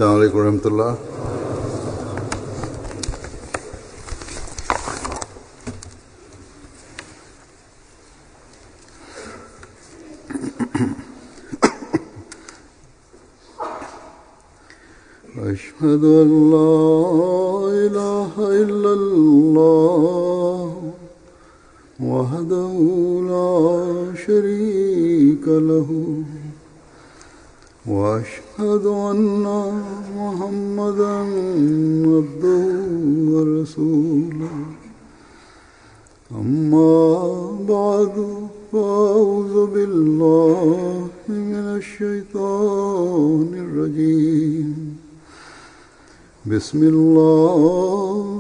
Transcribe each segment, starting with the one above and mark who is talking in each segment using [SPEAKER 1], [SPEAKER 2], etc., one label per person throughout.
[SPEAKER 1] Selamun Aleyküm ve Rahmetullah. أشهد أن لا إله إلا الله وحده لا شريك له وأشهد أن محمدا عبده ورسوله أما بعد فأعوذ بالله من الشيطان الرجيم بسم الله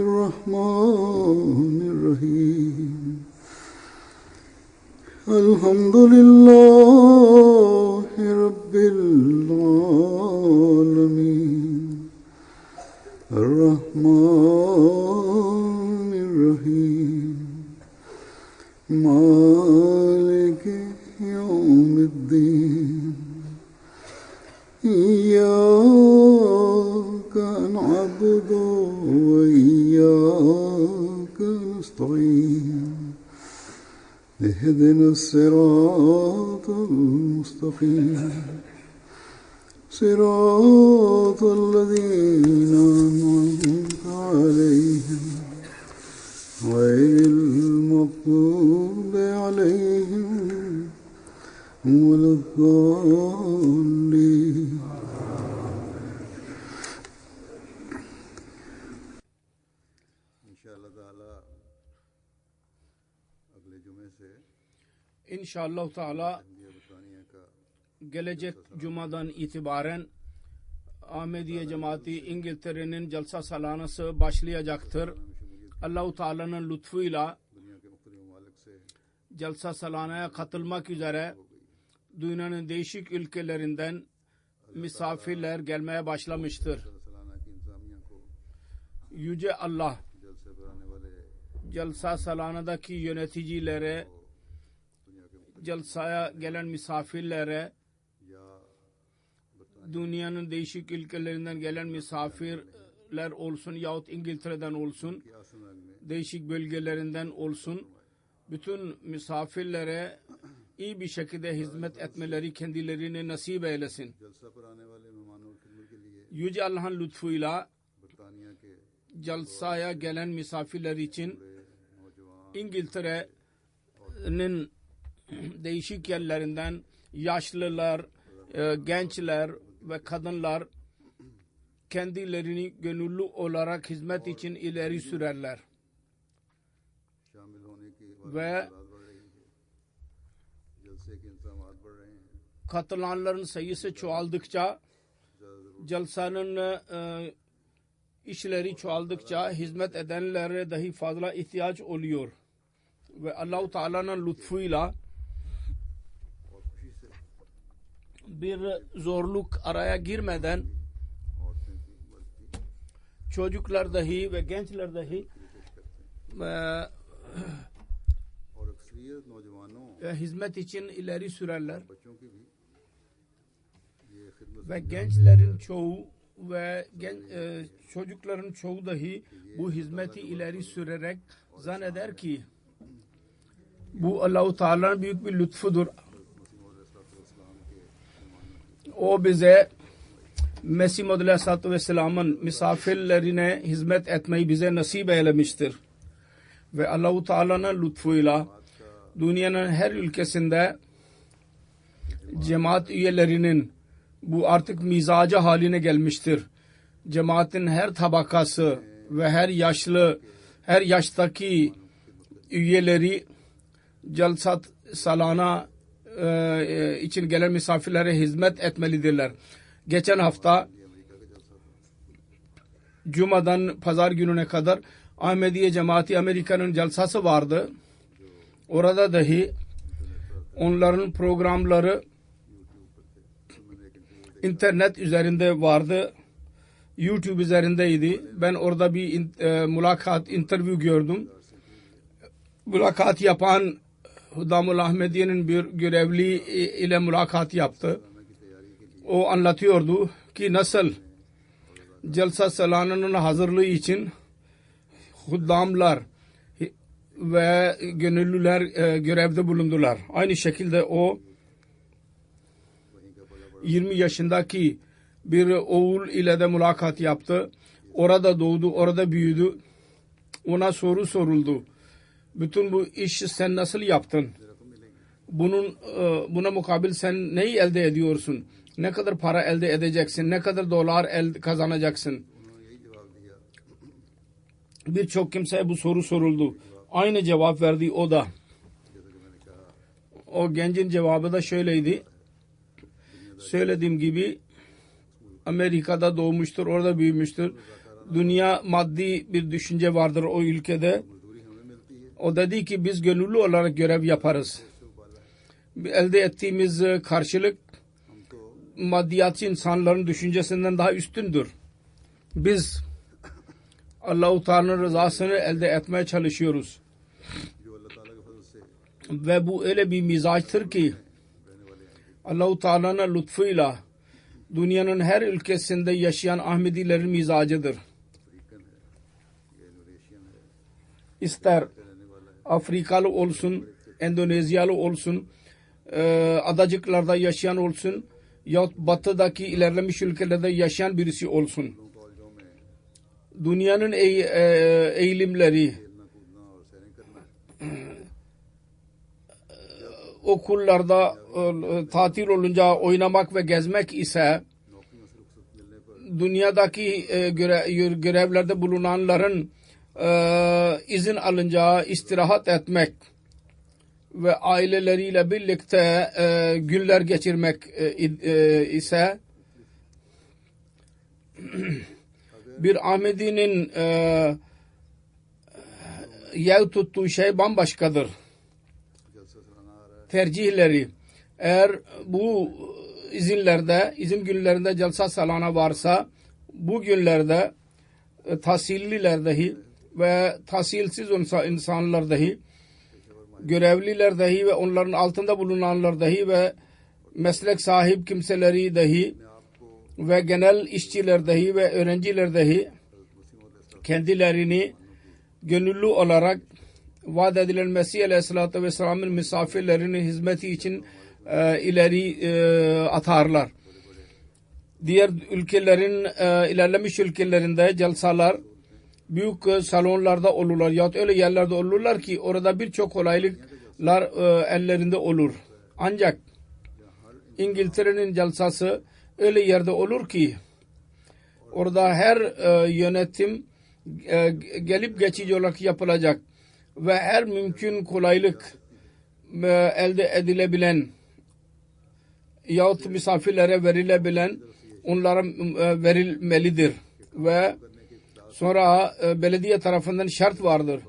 [SPEAKER 1] الرحمن الرحيم الحمد لله رب العالمين الرحمن الرحيم مالك يوم الدين إياك نعبد وإياك نستعين اهدنا الصراط المستقيم صراط الذين أنعمت عليهم غير المغضوب عليهم ولا الضالين.
[SPEAKER 2] İnşallah Teala gelecek Cuma'dan itibaren Ahmediye Cemaati İngiltere'nin Jalsa Salanası başlayacaktır. Allah-u Teala'nın lütfuyla Jalsa Salana'ya katılmak üzere dünyanın değişik ülkelerinden misafirler gelmeye başlamıştır. Yüce Allah Jalsa Salana'daki yöneticilere, Jalsa'ya gelen misafirlere, dünyanın değişik ülkelerinden gelen misafirler olsun yahut İngiltere'den olsun, değişik bölgelerinden olsun, bütün misafirlere iyi bir şekilde hizmet etmeleri kendilerine nasip eylesin. Yüce Allah'ın lütfuyla Jalsa'ya gelen misafirler için İngiltere'nin değişik yerlerinden yaşlılar, gençler ve kadınlar kendilerini gönüllü olarak hizmet için ileri sürerler. Ve katılanların sayısı çoğaldıkça, Jalsa'nın işleri çoğaldıkça hizmet edenlere dahi fazla ihtiyaç oluyor. Ve Allah-u Teala'nın lütfuyla bir zorluk araya girmeden çocuklar dahi ve gençler dahi hizmet için ileri sürerler. Ve gençlerin çoğu ve çocukların çoğu dahi bu hizmeti ileri sürerek zanneder ki bu Allah-u Teala'nın büyük bir lütfudur. O bize Mesih Maud Aleyhisselatü Vesselam'ın misafirlerine hizmet etmeyi bize nasip eylemiştir. Ve Allah-u Teala'nın lütfuyla dünyanın her ülkesinde cemaat üyelerinin bu artık mizacı haline gelmiştir. Cemaatin her tabakası ve her yaştaki üyeleri Jalsa Salana için gelen misafirlere hizmet etmelidirler. Geçen hafta Cuma'dan Pazar gününe kadar Ahmediye Cemaati Amerika'nın jalsası vardı. Orada dahi onların programları internet üzerinde vardı. YouTube üzerindeydi. Ben orada bir interview gördüm. Mülakat yapan Hudamul Ahmediye'nin bir görevli ile mülakat yaptı. O anlatıyordu ki ki nasıl Jalsa Salana'nın hazırlığı için huddamlar ve gönüllüler görevde bulundular. Aynı şekilde o 20 yaşındaki bir oğul ile de mülakat yaptı. Orada doğdu, orada büyüdü. Ona soru soruldu. Bütün bu işi sen nasıl yaptın? Buna mukabil sen neyi elde ediyorsun? Ne kadar para elde edeceksin? Ne kadar dolar kazanacaksın? Birçok kimseye bu soru soruldu. Aynı cevap verdi o da. O gencin cevabı da şöyleydi. Söylediğim gibi Amerika'da doğmuştur, orada büyümüştür. Dünya maddi bir düşünce vardır o ülkede. O dedi ki biz gönüllü olarak görev yaparız. Elde ettiğimiz karşılık maddiyatçı insanların düşüncesinden daha üstündür. Biz Allah-u Teala'nın rızasını elde etmeye çalışıyoruz. Ve bu öyle bir mizaçtır ki Allah-u Teala'nın lütfuyla dünyanın her ülkesinde yaşayan Ahmedilerin mizacıdır. İster Afrikalı olsun, Endonezyalı olsun, adacıklarda yaşayan olsun yahut batıdaki ilerlemiş ülkelerde yaşayan birisi olsun. Dünyanın eğilimleri okullarda tatil olunca oynamak ve gezmek ise dünyadaki görevlerde bulunanların izin alınca istirahat etmek ve aileleriyle birlikte günler geçirmek ise bir Ahmedi'nin yer tuttuğu şey bambaşkadır. Tercihleri eğer bu izin günlerinde Jalsa Salana varsa bu günlerde tahsilliler dahi ve tahsilsiz insanlar dahi görevliler dahi ve onların altında bulunanlar dahi ve meslek sahip kimseleri dahi ve genel işçiler dahi ve öğrenciler dahi kendilerini gönüllü olarak vaat edilen Mesih Aleyhisselatü Vesselam'ın misafirlerinin hizmeti için ileri atarlar. Diğer ülkelerin ilerlemiş ülkelerinde celsalar büyük salonlarda olurlar yahut öyle yerlerde olurlar ki orada birçok kolaylıklar ellerinde olur. Ancak İngiltere'nin celsası öyle yerde olur ki orada her yönetim gelip geçici olarak yapılacak ve her mümkün kolaylık elde edilebilen yahut misafirlere verilebilen onlara verilmelidir ve sonra belediye tarafından şart vardır.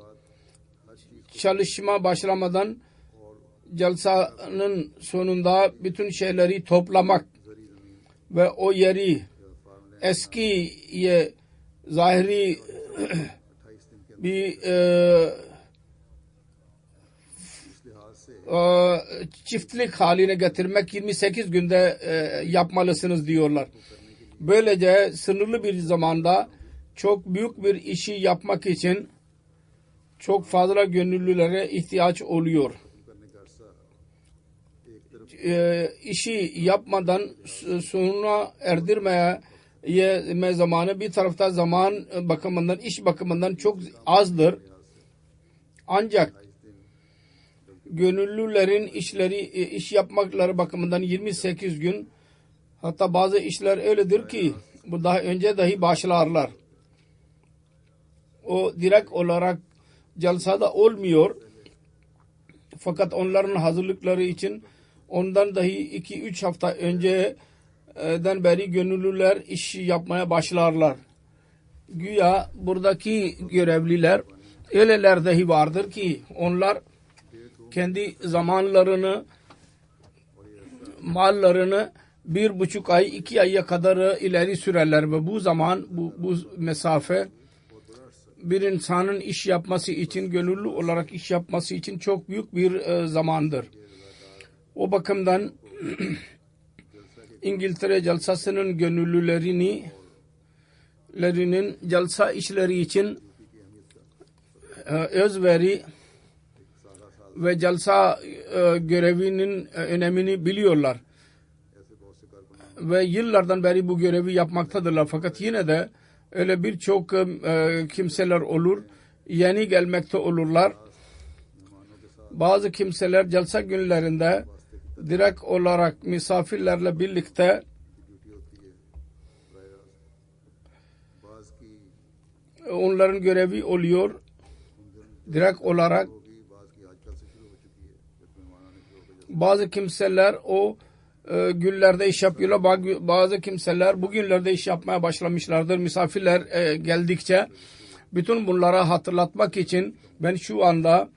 [SPEAKER 2] Çalışma başlamadan celsanın sonunda bütün şeyleri toplamak ve o yeri eskiye zahiri bir çiftlik haline getirmek 28 günde yapmalısınız diyorlar. Böylece sınırlı bir zamanda çok büyük bir işi yapmak için çok fazla gönüllülere ihtiyaç oluyor. İşi yapmadan sonuna erdirmeye zamanı bir tarafta zaman bakımından, iş bakımından çok azdır. Ancak gönüllülerin iş yapmakları bakımından 28 gün, hatta bazı işler öyledir ki bu daha önce dahi başlarlar. O direkt olarak celsada olmuyor. Fakat onların hazırlıkları için ondan dahi 2-3 hafta önceden beri gönüllüler iş yapmaya başlarlar. Güya buradaki görevliler öyleler dahi vardır ki onlar kendi zamanlarını, mallarını 1,5 ay, 2 aya kadar ileri sürerler ve bu zaman, bu mesafe bir insanın iş yapması için, gönüllü olarak iş yapması için çok büyük bir zamandır. O bakımdan İngiltere celsasının gönüllülerinin celsa işleri için özveri ve celsa görevinin önemini biliyorlar. Ve yıllardan beri bu görevi yapmaktadırlar. Fakat yine de öyle birçok kimseler olur. Yeni gelmekte olurlar. Bazı kimseler celsa günlerinde direkt olarak misafirlerle birlikte onların görevi oluyor. Direkt olarak bazı kimseler o günlerde iş yapıyorlar. Bazı kimseler bugünlerde iş yapmaya başlamışlardır. Misafirler geldikçe bütün bunlara hatırlatmak için ben şu anda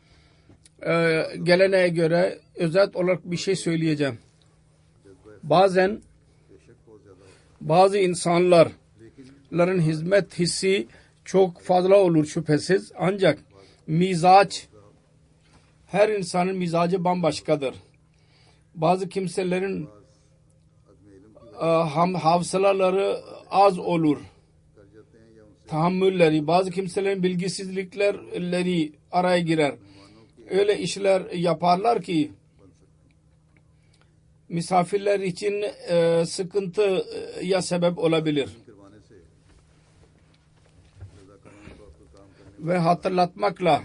[SPEAKER 2] geleneğe göre özet olarak bir şey söyleyeceğim. Bazen bazı insanların hizmet hissi çok fazla olur şüphesiz. Ancak mizaç, her insanın mizacı bambaşkadır. Bazı kimselerin hafızaları az olur. Tahammülleri, bazı kimselerin bilgisizlikleri araya girer. Öyle işler yaparlar ki misafirler için sıkıntıya sebep olabilir. Ve hatırlatmakla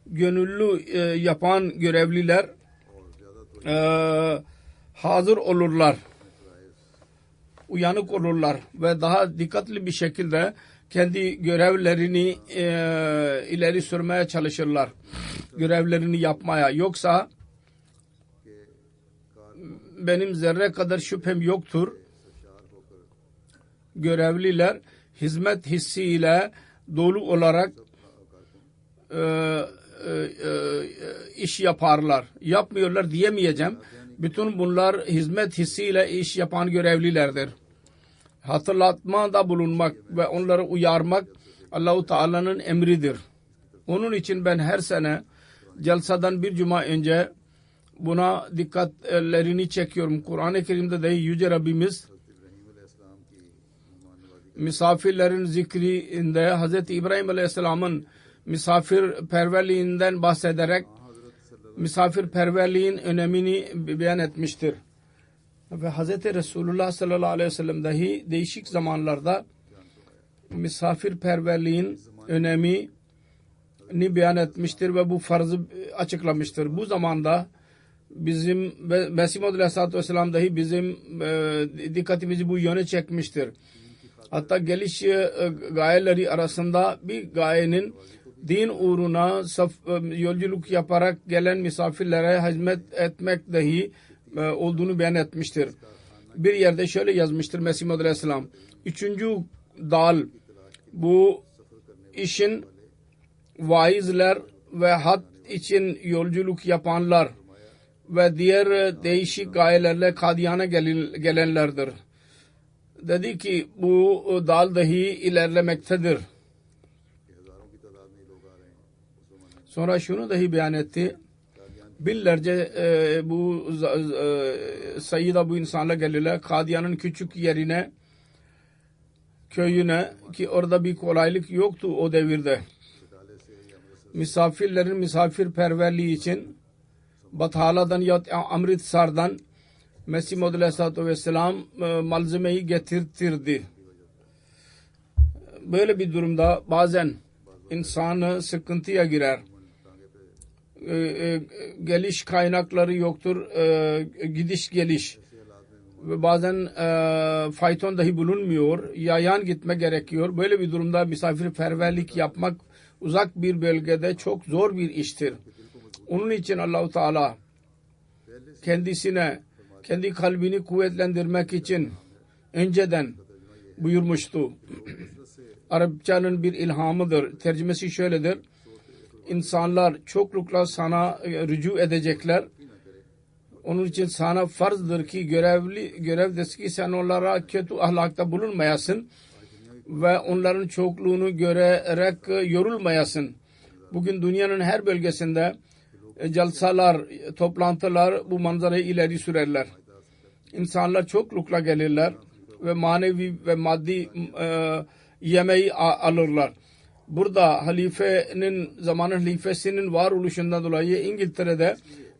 [SPEAKER 2] gönüllü yapan görevliler hazır olurlar. Uyanık olurlar ve daha dikkatli bir şekilde kendi görevlerini ileri sürmeye çalışırlar. Görevlerini yapmaya. Yoksa benim zerre kadar şüphem yoktur. Görevliler hizmet hissiyle dolu olarak iş yaparlar. Yapmıyorlar diyemeyeceğim. Bütün bunlar hizmet hissiyle iş yapan görevlilerdir. Hatırlatmada bulunmak ve onları uyarmak Allah-u Teala'nın emridir. Onun için ben her sene celsadan bir cuma önce buna dikkatlerini çekiyorum. Kur'an-ı Kerim'de de Yüce Rabbimiz misafirlerin zikrinde Hz. İbrahim Aleyhisselam'ın misafirperverliğinden bahsederek misafirperverliğin önemini beyan etmiştir. Ve Hz. Resulullah sallallahu aleyhi ve sellem dahi değişik zamanlarda misafirperverliğin önemini beyan etmiştir ve bu farzı açıklamıştır. Bu zamanda bizim Mesih Maud Aleyhisselatü Vesselam dahi bizim dikkatimizi bu yöne çekmiştir. Hatta geliş gayeleri arasında bir gayenin din uğruna yolculuk yaparak gelen misafirlere hizmet etmek dahi olduğunu beyan etmiştir. Bir yerde şöyle yazmıştır Mesih Maud Aleyhisselam. Üçüncü dal bu işin vaizler ve had için yolculuk yapanlar ve diğer değişik gayelerle Kadiyana gelenlerdir. Dedi ki bu dal dahi ilerlemektedir. Sonra şunu dahi beyan etti. Binlerce bu sayıda bu insanlar gelirler. Kadiyan'ın küçük yerine, köyüne, ki orada bir kolaylık yoktu o devirde. Misafirlerin misafirperverliği için Bathala'dan ya Amritsar'dan Mesih Maud Aleyhisselatü Vesselam malzemeyi getirtirdi. Böyle bir durumda bazen insan sıkıntıya girer. Geliş kaynakları yoktur. Gidiş geliş. Ve bazen fayton dahi bulunmuyor. Yayan gitme gerekiyor. Böyle bir durumda misafirperverlik yapmak uzak bir bölgede çok zor bir iştir. Onun için Allah-u Teala kendisine, kendi kalbini kuvvetlendirmek için önceden buyurmuştu. Arapçanın bir ilhamıdır. Tercümesi şöyledir. İnsanlar çoklukla sana rücu edecekler. Onun için sana farzdır ki görevdesin ki sen onlara kötü ahlakta bulunmayasın ve onların çokluğunu görerek yorulmayasın. Bugün dünyanın her bölgesinde celsalar, toplantılar bu manzarayı ileri sürerler. İnsanlar çoklukla gelirler ve manevi ve maddi yemeği alırlar. Burada zamanın halifesinin varoluşundan dolayı İngiltere'de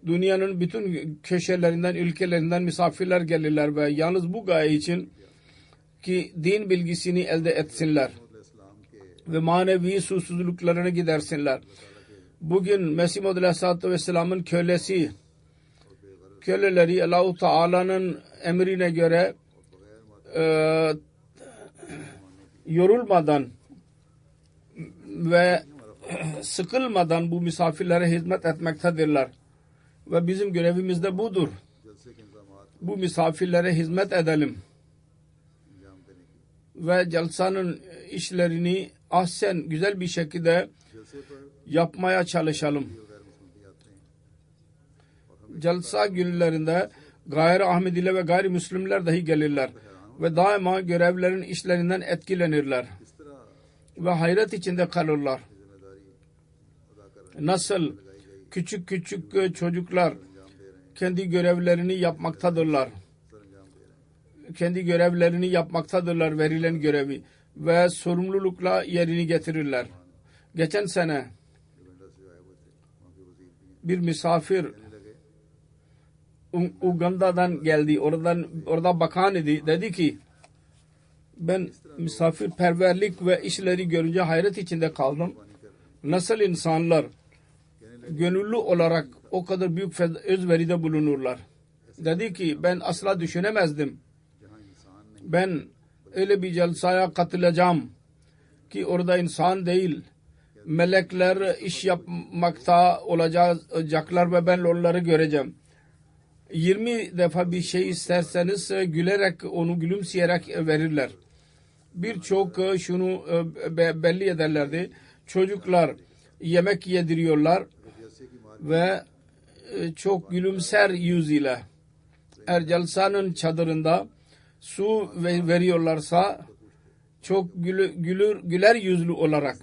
[SPEAKER 2] dünyanın bütün köşelerinden, ülkelerinden misafirler gelirler ve yalnız bu gaye için ki din bilgisini elde etsinler ve manevi susuzluklarını gidersinler. Bugün Mesih Muhammed Aleyhisselatü Vesselam'ın köleleri Allah-u Teala'nın emrine göre yorulmadan ve sıkılmadan bu misafirlere hizmet etmektedirler. Ve bizim görevimiz de budur. Bu misafirlere hizmet edelim. Ve celsanın işlerini ahsen güzel bir şekilde yapmaya çalışalım. Celsa günlerinde gayri Ahmediler ve gayrimüslimler dahi gelirler ve daima görevlerin işlerinden etkilenirler ve hayret içinde kalırlar. Nasıl küçük çocuklar kendi görevlerini yapmaktadırlar verilen görevi ve sorumlulukla yerini getirirler. Geçen sene bir misafir Uganda'dan geldi. Orada bakan idi. Dedi ki ben misafirperverlik ve işleri görünce hayret içinde kaldım. Nasıl insanlar gönüllü olarak o kadar büyük özveride bulunurlar. Dedi ki ben asla düşünemezdim. Ben öyle bir celsaya katılacağım ki orada insan değil, melekler iş yapmakta olacaklar ve ben onları göreceğim. 20 defa bir şey isterseniz gülerek, onu gülümseyerek verirler. Birçok şunu belli ederlerdi. Çocuklar yemek yediriyorlar ve çok gülümser yüz ile. Eğer celsanın çadırında su veriyorlarsa çok güler yüzlü olarak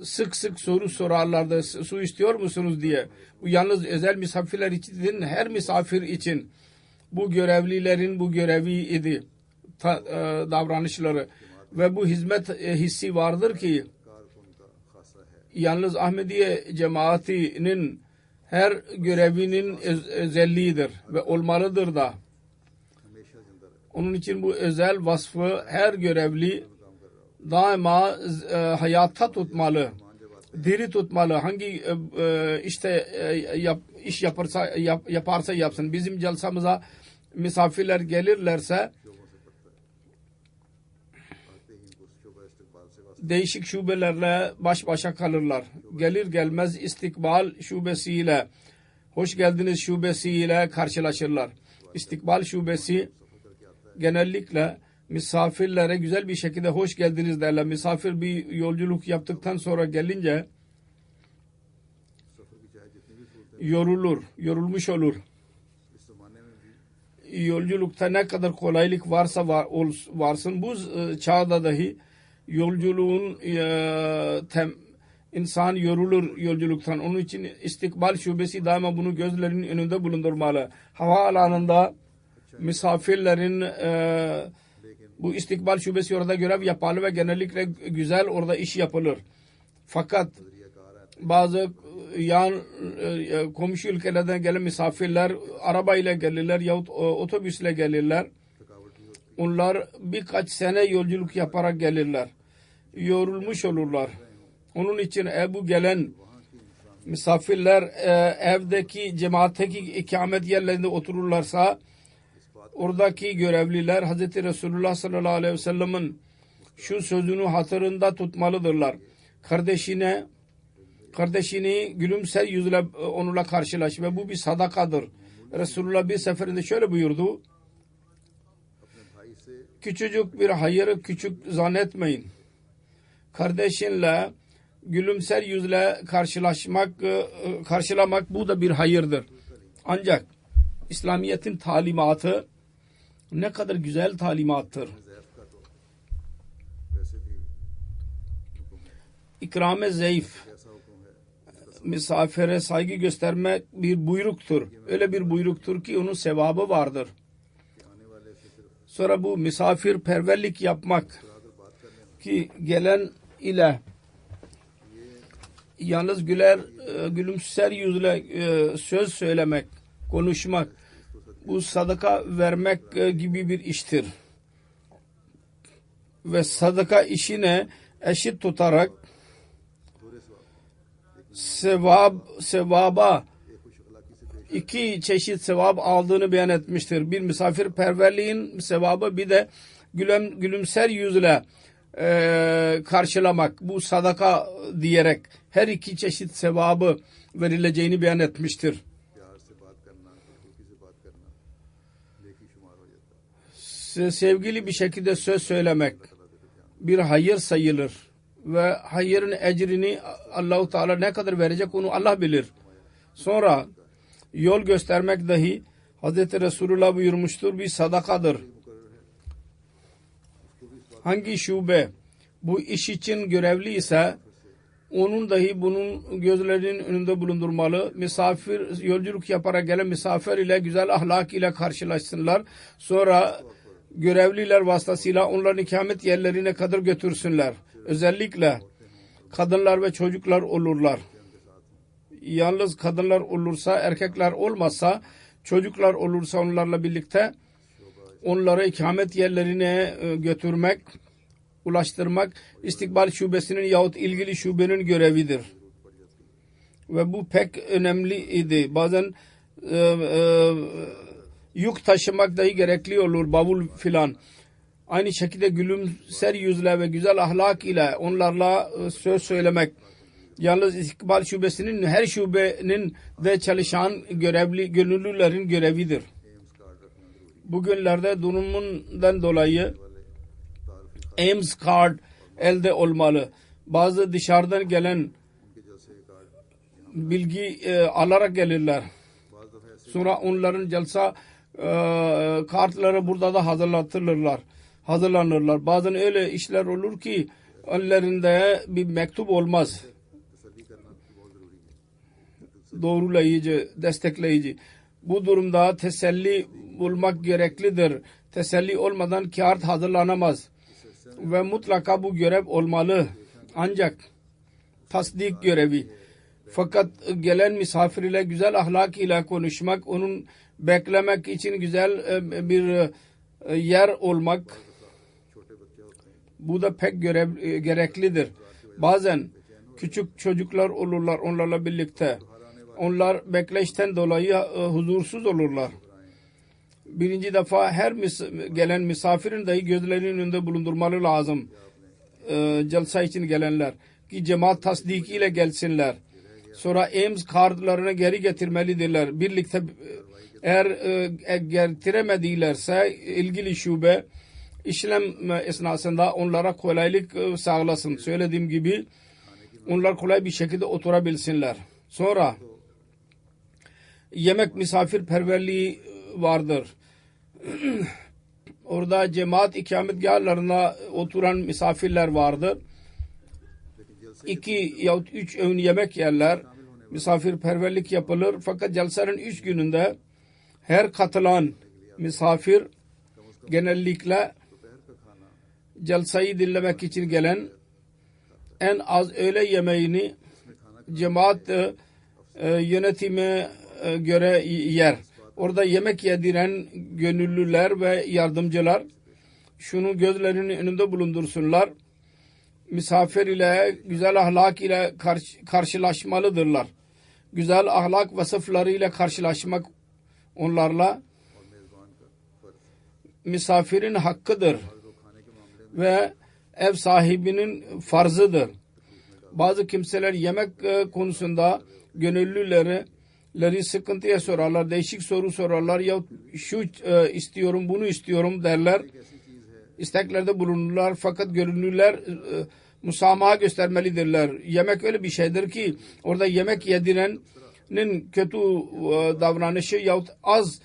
[SPEAKER 2] sık soru sorarlardı. Su istiyor musunuz diye. Bu yalnız özel misafirler için değil, her misafir için bu görevlilerin bu görevi idi. Davranışları ve bu hizmet hissi vardır ki yalnız Ahmediye cemaatinin her görevinin özelliğidir ve olmalıdır da. Onun için bu özel vasfı her görevli daima hayatta tutmalı, diri tutmalı. Hangi iş yaparsa yapsın. Bizim celsamıza misafirler gelirlerse değişik şubelerle baş başa kalırlar. Gelir gelmez istikbal şubesiyle, hoş geldiniz şubesiyle karşılaşırlar. İstikbal şubesi genellikle misafirlere güzel bir şekilde hoş geldiniz derler. Misafir bir yolculuk yaptıktan sonra gelince yorulmuş olur. Yolculukta ne kadar kolaylık varsa varsın bu çağda dahi yolculuğun insan yorulur yolculuktan. Onun için istikbal şubesi daima bunu gözlerinin önünde bulundurmalı. Havaalanında misafirlerin bu istikbal şubesi orada görev yapalı ve genellikle güzel orada iş yapılır. Fakat bazı komşu ülkelerden gelen misafirler arabayla gelirler yahut otobüsle gelirler. Onlar birkaç sene yolculuk yaparak gelirler. Yorulmuş olurlar. Onun için bu gelen misafirler evdeki cemaatteki ikamet yerlerinde otururlarsa oradaki görevliler Hz. Resulullah sallallahu aleyhi ve sellem'in şu sözünü hatırında tutmalıdırlar. Kardeşini gülümser yüzle onunla karşılaş ve bu bir sadakadır. Resulullah bir seferinde şöyle buyurdu. Küçücük bir hayırı küçük zannetmeyin. Kardeşinle gülümser yüzle karşılamak bu da bir hayırdır. Ancak İslamiyet'in talimatı ne kadar güzel talimattır. İkram-ı zayıf misafire saygı göstermek bir buyruktur. Öyle bir buyruktur ki onun sevabı vardır. Sonra bu misafirperverlik yapmak ki gelen ile yalnız gülümser yüzle söz söylemek, konuşmak, bu sadaka vermek gibi bir iştir. Ve sadaka işine eşit tutarak sevaba iki çeşit sevap aldığını beyan etmiştir. Bir misafirperverliğin sevabı, bir de gülümser yüzle karşılamak, bu sadaka diyerek her iki çeşit sevabı verileceğini beyan etmiştir. Sevgili bir şekilde söz söylemek bir hayır sayılır ve hayırın ecrini Allah-u Teala ne kadar verecek onu Allah bilir. Sonra yol göstermek dahi Hz. Resulullah buyurmuştur, bir sadakadır. Hangi şube bu iş için görevli ise onun dahi bunun gözlerinin önünde bulundurmalı. Misafir, yolculuk yaparak gelen misafir ile güzel ahlak ile karşılaşsınlar. Sonra görevliler vasıtasıyla onların ikamet yerlerine kadar götürsünler. Özellikle kadınlar ve çocuklar olurlar. Yalnız kadınlar olursa, erkekler olmazsa, çocuklar olursa onlarla birlikte onları ikamet yerlerine götürmek, ulaştırmak istikbal şubesinin yahut ilgili şubenin görevidir. Ve bu pek önemliydi. Bazen yük taşımak dahi gerekli olur, bavul filan. Aynı şekilde gülümser yüzle ve güzel ahlak ile onlarla söz söylemek. Yalnız istikbal şubesinin her şubenin de çalışan görevli gönüllülerin görevidir. Bugünlerde durumundan dolayı Ames Card elde olmalı. Bazı dışarıdan gelen bilgi alarak gelirler. Sonra onların celsa kartları burada da hazırlanırlar. Bazen öyle işler olur ki ellerinde bir mektup olmaz. Doğrulayıcı, destekleyici. Bu durumda teselli bulmak gereklidir. Teselli olmadan kağıt hazırlanamaz. Ve mutlaka bu görev olmalı. Ancak tasdik görevi. Fakat gelen misafir ile güzel ahlak ile konuşmak, onun beklemek için güzel bir yer olmak, bu da pek gereklidir. Bazen küçük çocuklar olurlar onlarla birlikte. Onlar bekleyişten dolayı huzursuz olurlar. Birinci defa her gelen misafirin dahi gözlerinin önünde bulundurmalı lazım. Celsa için gelenler. Ki cemaat tasdikiyle gelsinler. Sonra Ames kartlarını geri getirmelidirler. Birlikte eğer getiremedilerse ilgili şube işlem esnasında onlara kolaylık sağlasın. Söylediğim gibi onlar kolay bir şekilde oturabilsinler. Sonra yemek misafirperverliği vardır. Orada cemaat ikametgahlarına oturan misafirler vardır. 2 yahut 3 öğün yemek yerler. Misafirperverlik yapılır. Fakat celsanın 3 gününde her katılan misafir genellikle celsayı dinlemek için gelen en az öğle yemeğini cemaat yönetime göre yer. Orada yemek yediren gönüllüler ve yardımcılar şunu gözlerinin önünde bulundursunlar. Misafir ile güzel ahlak ile karşılaşmalıdırlar. Güzel ahlak vasıfları ile karşılaşmak onlarla misafirin hakkıdır ve ev sahibinin farzıdır. Bazı kimseler yemek konusunda gönüllüleri sıkıntıya sorarlar, değişik soru sorarlar ya şu istiyorum, bunu istiyorum derler. İsteklerde bulunurlar fakat gönüllüler musamaha göstermelidirler. Yemek öyle bir şeydir ki orada yemek yedirenin kötü davranışı yahut az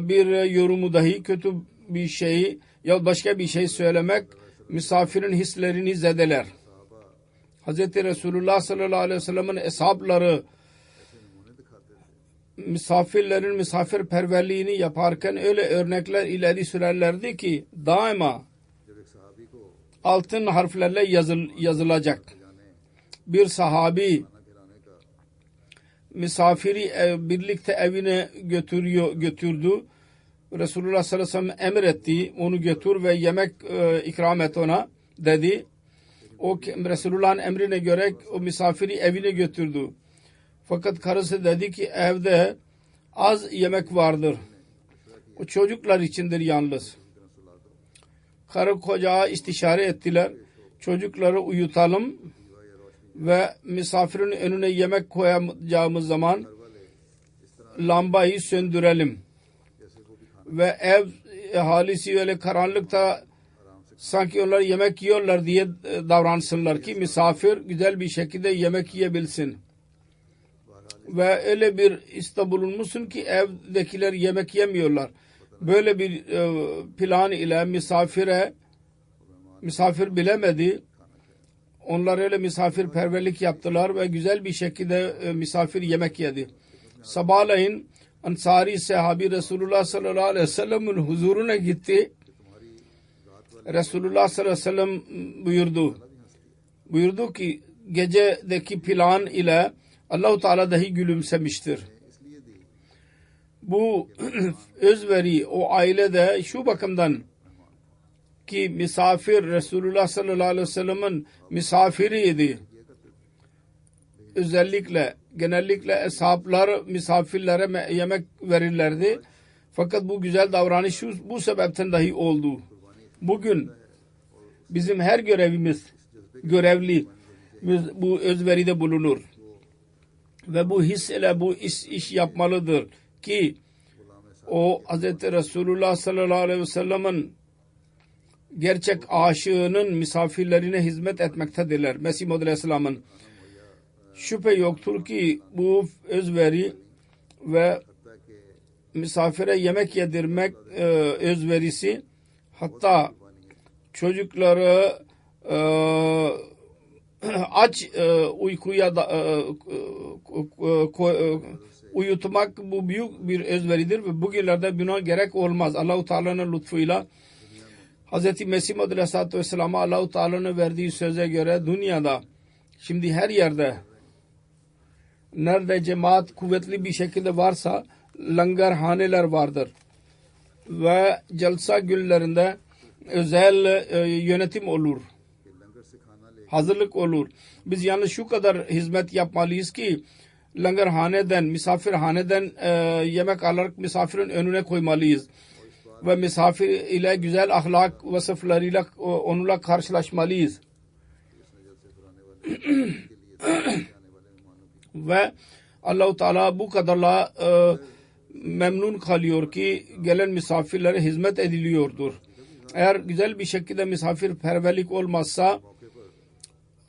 [SPEAKER 2] bir yorumu dahi kötü bir şey yahut başka bir şey söylemek misafirin hislerini zedeler. Hz. Resulullah sallallahu aleyhi ve sellem'in eshapları misafirlerin misafirperverliğini yaparken öyle örnekler ileri sürerlerdi ki daima altın harflerle yazılacak. Bir sahabi misafiri birlikte evine götürdü. Resulullah sallallahu aleyhi ve sellem emretti. Onu götür ve yemek ikram et ona dedi. O Resulullah'ın emrine göre o misafiri evine götürdü. Fakat karısı dedi ki evde az yemek vardır. O çocuklar içindir yalnız. Karı koca istişare ettiler. Çocukları uyutalım ve misafirin önüne yemek koyacağımız zaman lambayı söndürelim. Ve ev ahalisi öyle karanlıkta sanki onlar yemek yiyorlar diye davransınlar ki misafir güzel bir şekilde yemek yiyebilsin. Ve öyle bir iste bulunmuşsun ki evdekiler yemek yemiyorlar. Böyle bir plan ile misafir bilemedi. Onlar öyle misafirperverlik yaptılar ve güzel bir şekilde misafir yemek yedi. Sabahleyin Ansari sahabi Resulullah sallallahu aleyhi ve sellem'in huzuruna gitti. Resulullah sallallahu aleyhi ve sellem buyurdu ki gecedeki plan ile Allah-u Teala dahi gülümsemiştir. Bu özveri o ailede şu bakımdan ki misafir Resulullah sallallahu aleyhi ve sellem'in misafiriydi. Genellikle eshaplar misafirlere yemek verirlerdi. Fakat bu güzel davranış bu sebepten dahi oldu. Bugün bizim her görevli bu özveride bulunur. Ve bu his ile bu iş yapmalıdır ki o Hz. Resulullah sallallahu aleyhi ve sellem'in gerçek aşığının misafirlerine hizmet etmektedirler. Mesih Maud Aleyhisselam'ın şüphe yoktur ki bu özveri ve misafire yemek yedirmek özverisi hatta çocukları aç uykuya uyutmak bu büyük bir özveridir ve bugünlerde buna gerek olmaz. Allah-u Teala'nın lütfuyla Hz. Mesih Maud Aleyhisselatü Vesselam'a Allah-u Teala'nın verdiği söze göre dünyada şimdi her yerde nerede cemaat kuvvetli bir şekilde varsa langarhaneler vardır ve celsa günlerinde özel yönetim olur. Hazırlık olur. Biz yalnız şu kadar hizmet yapmalıyız ki langarhaneden, misafirhaneden yemek alarak misafirin önüne koymalıyız. Ve misafir ile güzel ahlak vasıflarıyla onunla karşılaşmalıyız. Ve Allah-u Teala bu kadarla memnun kalıyor ki gelen misafirlere hizmet ediliyordur. Eğer güzel bir şekilde misafirperverlik olmazsa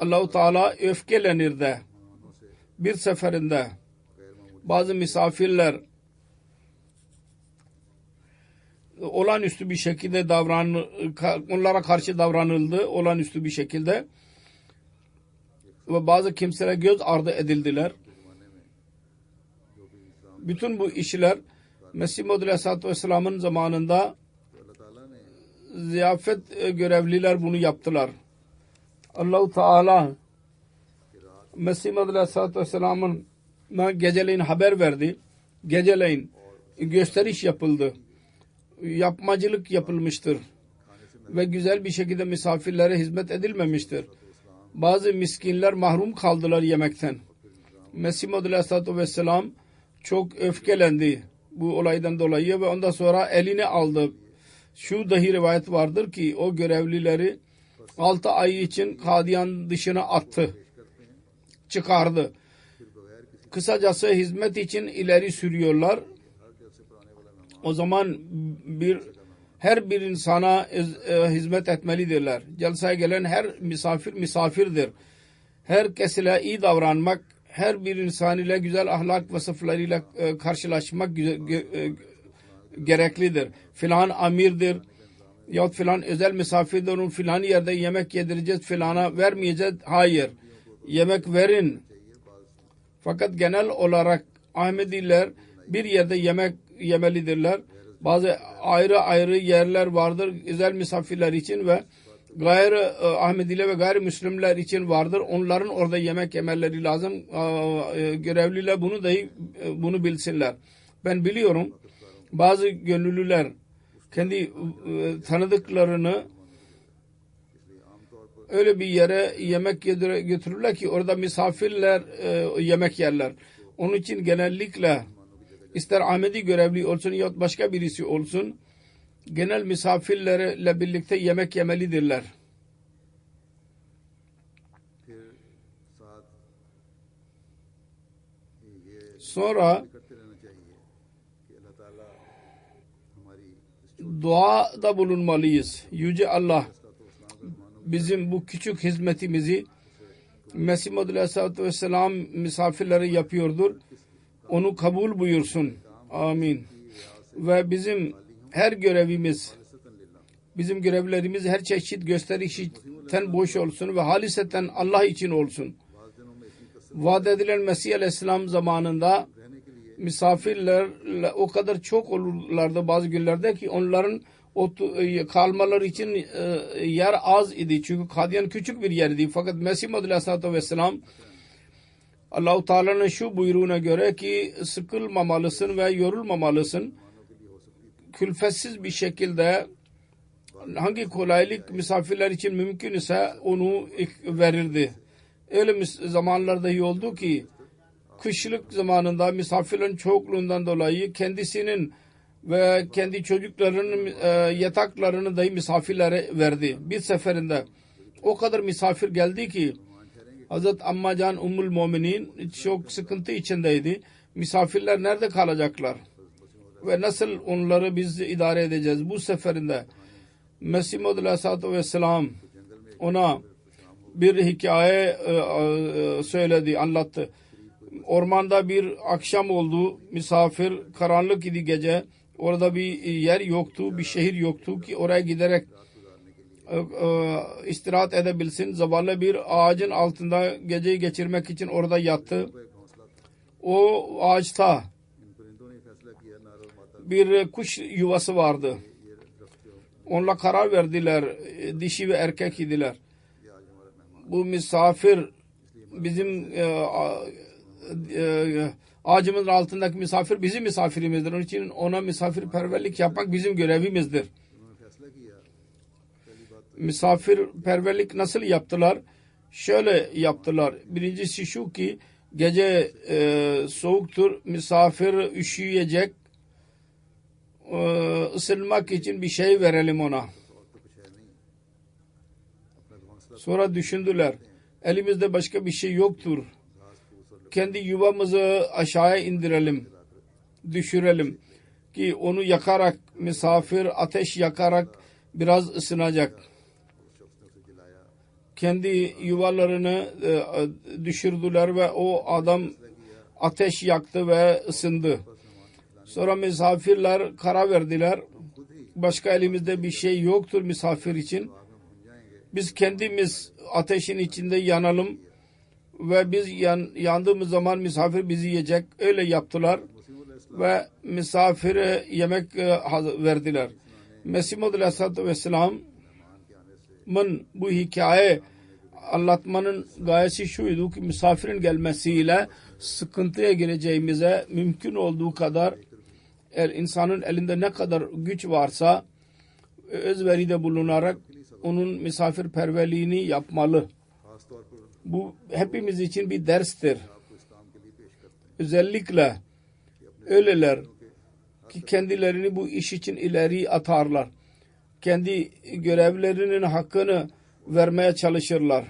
[SPEAKER 2] Allah-u Teala öfkelenir de. Bir seferinde bazı misafirler olağanüstü bir şekilde onlara karşı davranıldı. Olağanüstü bir şekilde ve bazı kimselere göz ardı edildiler. Bütün bu işler Mesih Maud Aleyhisselatü Vesselam'ın zamanında ziyafet görevliler bunu yaptılar. Allah-u Teala Mesih Maud Aleyhisselatü Vesselam'ın geceleyin haber verdi. Geceleyin gösteriş yapıldı. Yapmacılık yapılmıştır. Ve güzel bir şekilde misafirlere hizmet edilmemiştir. Bazı miskinler mahrum kaldılar yemekten. Mesih Maud Aleyhisselatü Vesselam çok öfkelendi bu olaydan dolayı ve ondan sonra elini aldı. Şu dahi rivayet vardır ki o görevlileri 6 ay için Kadiyan dışına attı. Çıkardı. Kısacası hizmet için ileri sürüyorlar. O zaman her bir insana hizmet etmelidirler. Celseye gelen her misafirdir. Herkes ile iyi davranmak, her bir insan ile güzel ahlak vasıflarıyla karşılaşmak gereklidir. Filan amirdir yahut filan özel misafirdir, onun filan yerde yemek yedireceğiz, filana vermeyeceğiz. Hayır. yemek verin. Fakat genel olarak Ahmediler bir yerde yemek yemelidirler. Bazı ayrı ayrı yerler vardır özel misafirler için ve gayri Ahmediler ve gayrimüslimler için vardır. Onların orada yemek yemeleri lazım. Görevliler bunu bilsinler. Ben biliyorum bazı gönüllüler kendi tanıdıklarını öyle bir yere yemek götürürler ki orada misafirler yemek yerler. Onun için genellikle ister Ahmedi görevli olsun ya başka birisi olsun genel misafirlerle birlikte yemek yemelidirler. Sonra dua da bulunmalıyız. Yüce Allah bizim bu küçük hizmetimizi Mesih Muhammed Aleyhisselatü Vesselam misafirleri yapıyordur. Onu kabul buyursun. Amin. Ve bizim her görevimiz, bizim görevlerimiz her çeşit gösterişten boş olsun ve haliseten Allah için olsun. Vaat edilen Mesih Aleyhisselam zamanında misafirler o kadar çok olurlardı bazı günlerde ki onların kalmaları için yer az idi. Çünkü Kadian küçük bir yerdi. Fakat Mesih Muhammed Aleyhisselatü Vesselam Allah-u Teala'nın şu buyruğuna göre ki sıkılmamalısın ve yorulmamalısın. Külfetsiz bir şekilde hangi kolaylık misafirler için mümkün ise onu verirdi. Öyle zamanlarda iyi oldu ki kışlık zamanında misafirlerin çokluğundan dolayı kendisinin ve kendi çocuklarının yataklarını dahi misafirlere verdi. Bir seferinde o kadar misafir geldi ki Hazret Ammacan Ummul Muminin çok sıkıntı içindeydi. Misafirler nerede kalacaklar? Ve nasıl onları biz idare edeceğiz? Bu seferinde Mesih Muhammed Aleyhisselatü Vesselam ona bir hikaye söyledi, anlattı. Ormanda bir akşam oldu. Misafir, karanlık idi gece. Orada bir yer yoktu, bir şehir yoktu ki oraya giderek istirahat edebilsin. Zavallı bir ağacın altında geceyi geçirmek için orada yattı. O ağaçta bir kuş yuvası vardı. Onunla karar verdiler. Dişi ve erkek idiler. Bu misafir bizim ağacımızın altındaki misafir bizim misafirimizdir. Onun için ona misafirperverlik yapmak bizim görevimizdir. Misafirperverlik nasıl yaptılar? Şöyle yaptılar. Birincisi şu ki gece soğuktur. Misafir üşüyecek. Isınmak için bir şey verelim ona. Sonra düşündüler. Elimizde başka bir şey yoktur. Kendi yuvamızı aşağıya indirelim. Düşürelim. Ki onu yakarak misafir ateş yakarak biraz ısınacak. Kendi yuvalarını düşürdüler ve o adam ateş yaktı ve ısındı. Sonra misafirler karar verdiler. Başka elimizde bir şey yoktur misafir için. Biz kendimiz ateşin içinde yanalım ve biz yandığımız zaman misafir bizi yiyecek. Öyle yaptılar ve misafire yemek verdiler. Mesih Muhammed Aleyhisselatü Vesselam'ın bu hikaye anlatmanın gayesi şuydu ki misafirin gelmesiyle sıkıntıya gireceğimize mümkün olduğu kadar insanın elinde ne kadar güç varsa özveride bulunarak onun misafirperverliğini yapmalı. Bu hepimiz için bir derstir. Özellikle öyleler ki kendilerini bu iş için ileri atarlar. Kendi görevlerinin hakkını vermeye çalışırlar.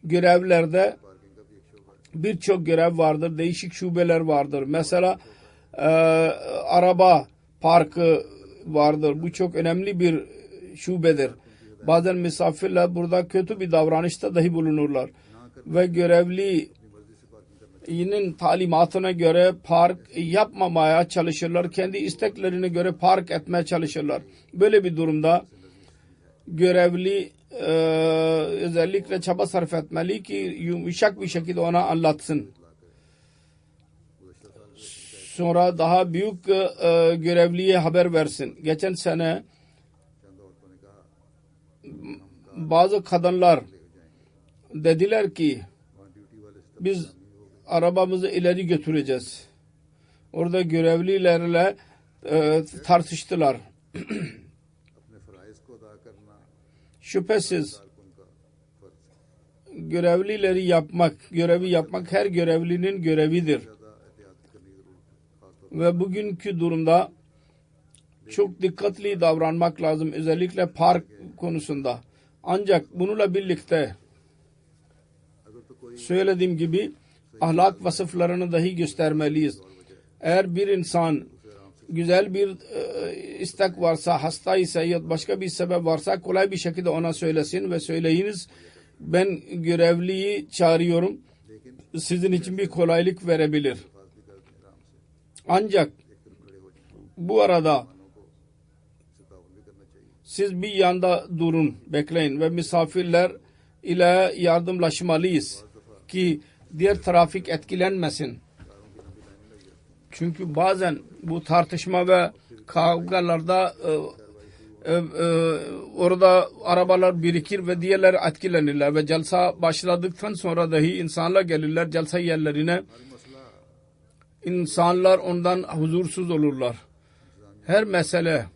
[SPEAKER 2] Görevlerde birçok görev vardır. Değişik şubeler vardır. Mesela araba parkı vardır. Bu çok önemli bir şubedir. Bazen misafirler burada kötü bir davranışta dahi bulunurlar. Ve görevlinin talimatına göre park yapmamaya çalışırlar. Kendi isteklerine göre park etmeye çalışırlar. Böyle bir durumda görevli özellikle çaba sarf etmeli ki yumuşak bir şekilde ona anlatsın. Sonra daha büyük görevliye haber versin. Geçen sene bazı kadınlar dediler ki biz arabamızı ileri götüreceğiz. Orada görevlilerle tartıştılar. Şüphesiz görevi yapmak her görevlinin görevidir. Ve bugünkü durumda çok dikkatli davranmak lazım. Özellikle park konusunda. Ancak bununla birlikte söylediğim gibi ahlak vasıflarını dahi göstermeliyiz. Eğer bir insan güzel bir istek varsa, hasta ise ya başka bir sebep varsa kolay bir şekilde ona söylesin ve söyleyiniz ben görevliyi çağırıyorum. Sizin için bir kolaylık verebilir. Ancak bu arada siz bir yanda durun, bekleyin ve misafirler ile yardımlaşmalıyız ki diğer trafik etkilenmesin. Çünkü bazen bu tartışma ve kavgalarda orada arabalar birikir ve diğerleri etkilenirler ve celsa başladıktan sonra dahi insanlar gelirler celsa yerlerine. İnsanlar ondan huzursuz olurlar. Her mesele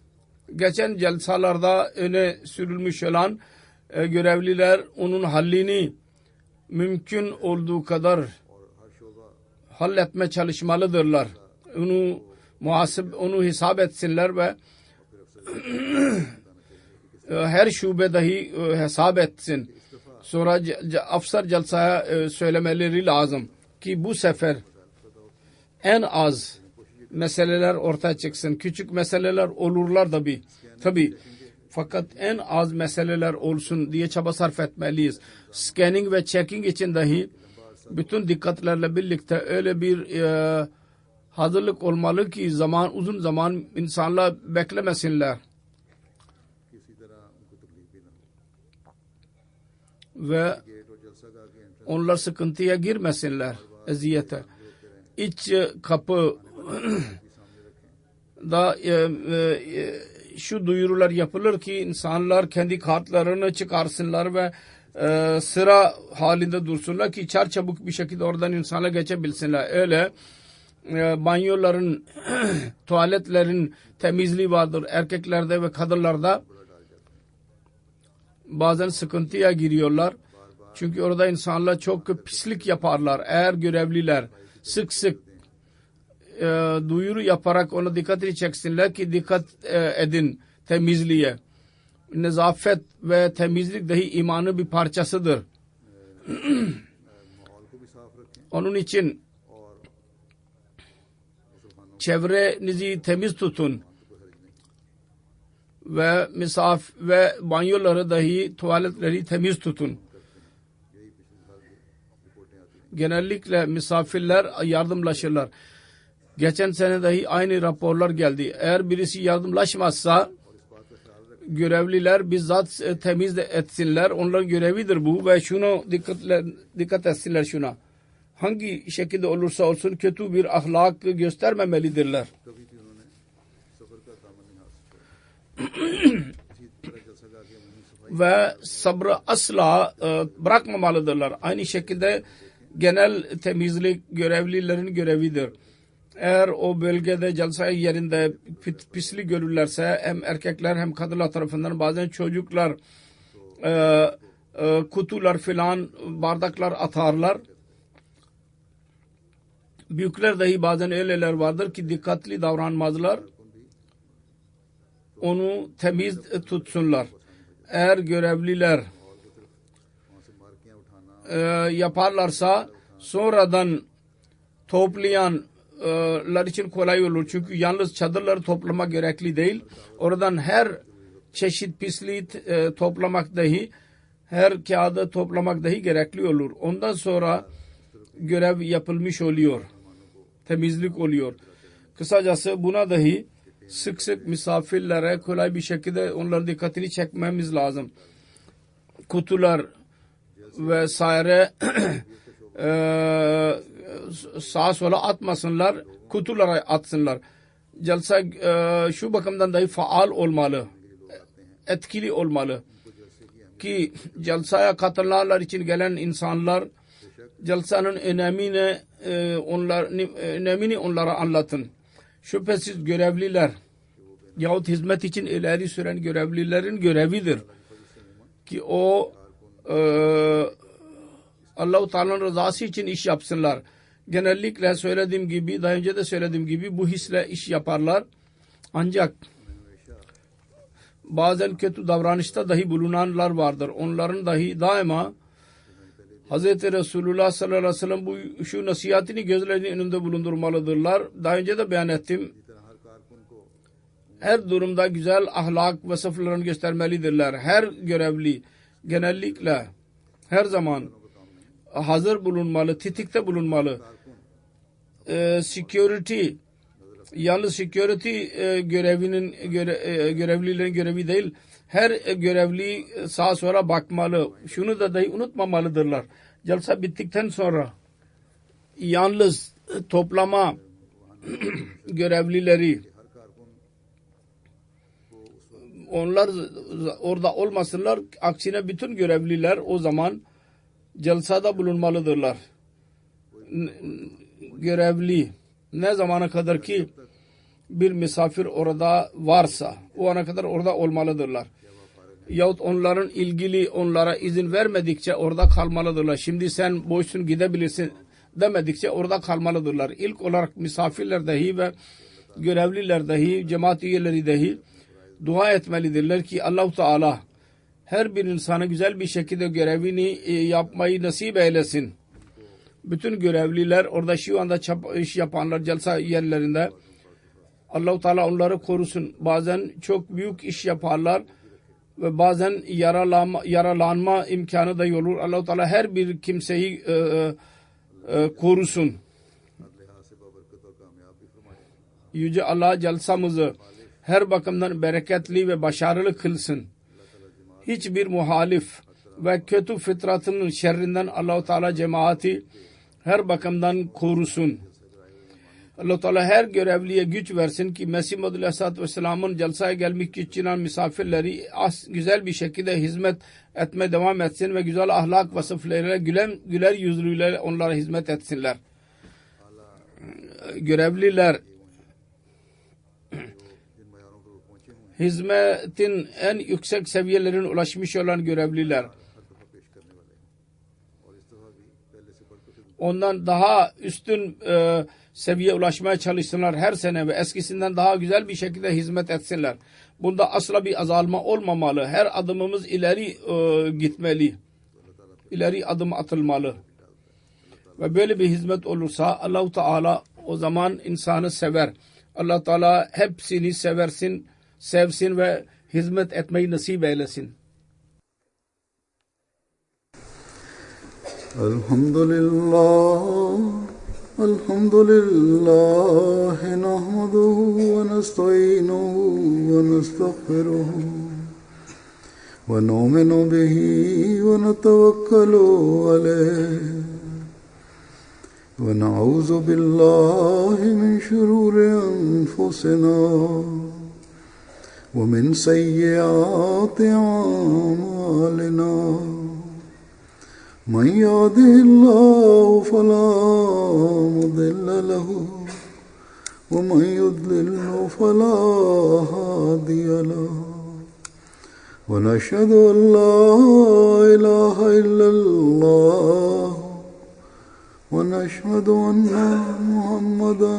[SPEAKER 2] geçen celsalarda öne sürülmüş olan görevliler onun hallini mümkün olduğu kadar halletme çalışmalıdırlar. Onu hesap etsinler ve her şube dahi hesap etsin. Sonra afsar celsaya söylemeleri lazım ki bu sefer en az meseleler ortaya çıksın. Küçük meseleler olurlar tabi. Fakat en az meseleler olsun diye çaba sarf etmeliyiz. Scanning ve checking için dahi bütün dikkatlerle birlikte öyle bir hazırlık olmalı ki uzun zaman insanlar beklemesinler. Ve onlar sıkıntıya girmesinler, eziyete. İç kapı da şu duyurular yapılır ki insanlar kendi kartlarını çıkarsınlar ve sıra halinde dursunlar ki çarçabuk bir şekilde oradan insanlar geçebilsinler. Öyle banyoların, tuvaletlerin temizliği vardır erkeklerde ve kadınlarda. Bazen sıkıntıya giriyorlar. Çünkü orada insanlar çok pislik yaparlar. Eğer görevliler sık sık duyuru yaparak ona dikkatini çeksinler ki dikkat edin temizliğe. Nezafet ve temizlik dahi imanın bir parçasıdır. Onun için çevrenizi temiz tutun ve ve banyoları dahi tuvaletleri temiz tutun. Genellikle misafirler yardımlaşırlar. Geçen sene dahi aynı raporlar geldi. Eğer birisi yardımlaşmazsa görevliler bizzat temiz etsinler. Onların görevidir bu ve şunu dikkat etsinler şuna. Hangi şekilde olursa olsun kötü bir ahlak göstermemelidirler. Ve sabrı asla bırakmamalıdırlar. Aynı şekilde genel temizlik görevlilerin görevidir. Eğer o bölgede celsa yerinde pislik görürlerse hem erkekler hem kadınlar tarafından bazen çocuklar kutular filan bardaklar atarlar. Büyükler dahi bazen öyleler vardır ki dikkatli davranmazlar. Onu temiz tutsunlar. Eğer görevliler yaparlarsa sonradan toplayanlar için kolay olur. Çünkü yalnız çadırları toplamak gerekli değil. Oradan her çeşit pisliği toplamak dahi, her kağıdı toplamak dahi gerekli olur. Ondan sonra görev yapılmış oluyor. Temizlik oluyor. Kısacası buna dahi sık sık misafirlere kolay bir şekilde onların dikkatini çekmemiz lazım. kutular vesaire sağa sola atmasınlar, kutulara atsınlar. Jalsa şu bakımdan dahi faal olmalı, etkili olmalı ki jalsaya katılanlar için gelen insanlar jalsanın önemini onlara anlatın. Şüphesiz görevliler yahut hizmet için ileri süren görevlilerin görevidir ki o Allah-u Teala'nın rızası için iş yapsınlar. Genellikle söylediğim gibi, daha önce de söylediğim gibi bu hisle iş yaparlar. Ancak bazen kötü davranışta dahi bulunanlar vardır. Onların dahi daima Hz. Resulullah sallallahu aleyhi ve sellem şu nasihatini gözlerinin önünde bulundurmalıdırlar. Daha önce de beyan ettim. Her durumda güzel ahlak vasıflarını göstermelidirler. Her görevli genellikle her zaman hazır bulunmalı, tetikte bulunmalı. Security, yalnız security görevlilerin görevi değil. Her görevli sağa sola bakmalı. Şunu da dahi unutmamalıdırlar. Jalsa bittikten sonra yalnız toplama görevlileri onlar orada olmasınlar. Aksine bütün görevliler o zaman jalsada bulunmalıdırlar. Görevli ne zamana kadar ki bir misafir orada varsa o ana kadar orada olmalıdırlar. Yahut onların ilgili onlara izin vermedikçe orada kalmalıdırlar. Şimdi sen boşsun gidebilirsin demedikçe orada kalmalıdırlar. İlk olarak misafirler dahi ve görevliler dahi, cemaat üyeleri dahi dua etmelidirler ki Allah-u Teala her bir insana güzel bir şekilde görevini yapmayı nasip eylesin. Bütün görevliler orada şu anda iş yapanlar jalsa yerlerinde Allah-u Teala onları korusun. Bazen çok büyük iş yaparlar ve bazen yaralanma imkanı da olur. Allah-u Teala her bir kimseyi korusun. Yüce Allah jalsamızı her bakımdan bereketli ve başarılı kılsın. Hiçbir muhalif ve kötü fıtratının şerrinden Allah-u Teala cemaati her bakımdan korusun. Allah-u Teala her görevliye güç versin ki Mesih Muhammed Aleyhisselatü Vesselam'ın jalsaya gelmek için misafirleri güzel bir şekilde hizmet etmeye devam etsin ve güzel ahlak vasıflarıyla güler yüzlüyle onlara hizmet etsinler. Görevliler hizmetin en yüksek seviyelerine ulaşmış olan görevliler ondan daha üstün seviye ulaşmaya çalışsınlar her sene ve eskisinden daha güzel bir şekilde hizmet etsinler. Bunda asla bir azalma olmamalı. Her adımımız ileri gitmeli. İleri adım atılmalı. Ve böyle bir hizmet olursa Allah-u Teala o zaman insanı sever. Allah-u Teala hepsini sevsin ve hizmet etmeyi nasip eylesin.
[SPEAKER 1] Elhamdülillah nahmaduhu ve nestainuhu ve nestağfiruhu ve nu'minu bihi ve netevekkalu aleyh ve na'uzu billahi min şururi enfusina ve min seyyiati a'malina. من يهده الله فلا مضل له ومن يضلل فلا هادي له ونشهد أن لا إله إلا الله ونشهد أن محمدا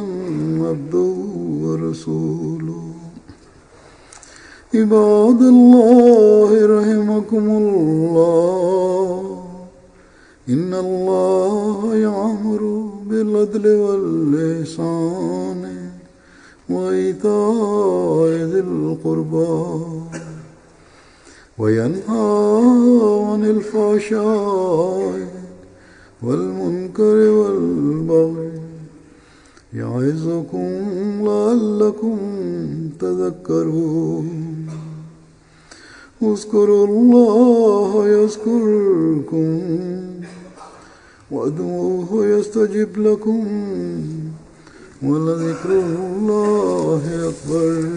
[SPEAKER 1] عبده ورسوله. عباد الله رحمكم الله إن الله يأمر بالعدل والإحسان وإيتاء ذي القربى وينهى عن الفحشاء والمنكر والبغي يعظكم لعلكم تذكرون. اذكروا الله يذكركم وادعوه يستجب لكم ولذكر الله أكبر